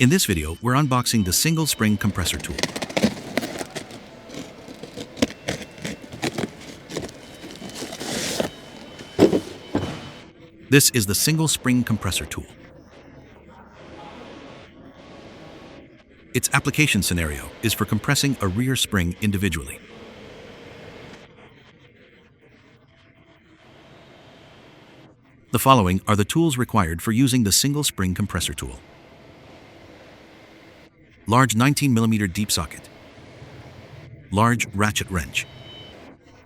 In this video, we're unboxing the single spring compressor tool. This is the single spring compressor tool. Its application scenario is for compressing a rear spring individually. The following are the tools required for using the single spring compressor tool. Large 19mm deep socket. Large ratchet wrench.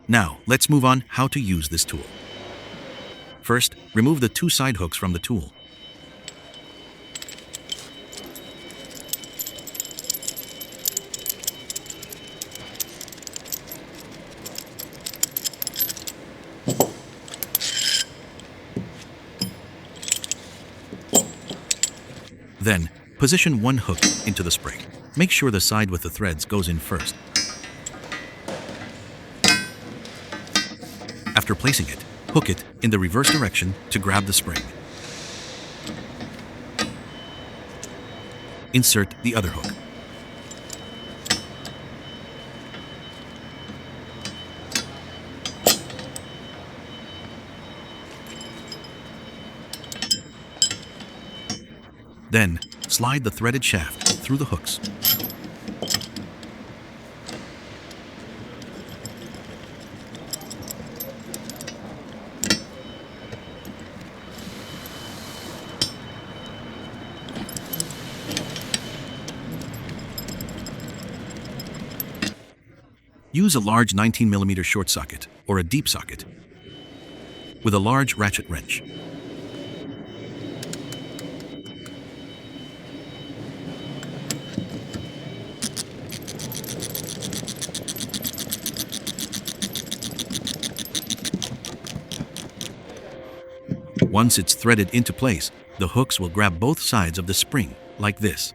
Now, let's move on how to use this tool. First, remove the two side hooks from the tool. Then, position one hook into the spring. Make sure the side with the threads goes in first. After placing it, hook it in the reverse direction to grab the spring. Insert the other hook. Then, slide the threaded shaft through the hooks. Use a large 19mm short socket or a deep socket with a large ratchet wrench. Once it's threaded into place, the hooks will grab both sides of the spring, like this.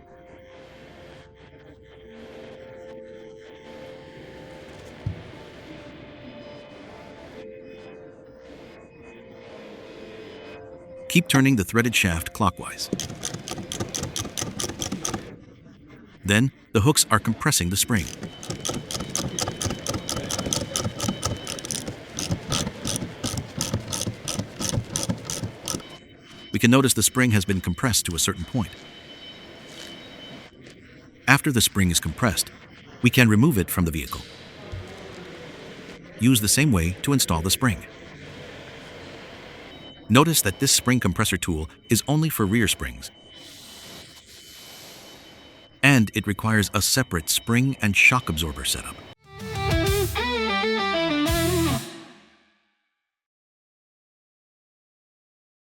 Keep turning the threaded shaft clockwise. Then, the hooks are compressing the spring. We can notice the spring has been compressed to a certain point. After the spring is compressed, we can remove it from the vehicle. Use the same way to install the spring. Notice that this spring compressor tool is only for rear springs, and it requires a separate spring and shock absorber setup.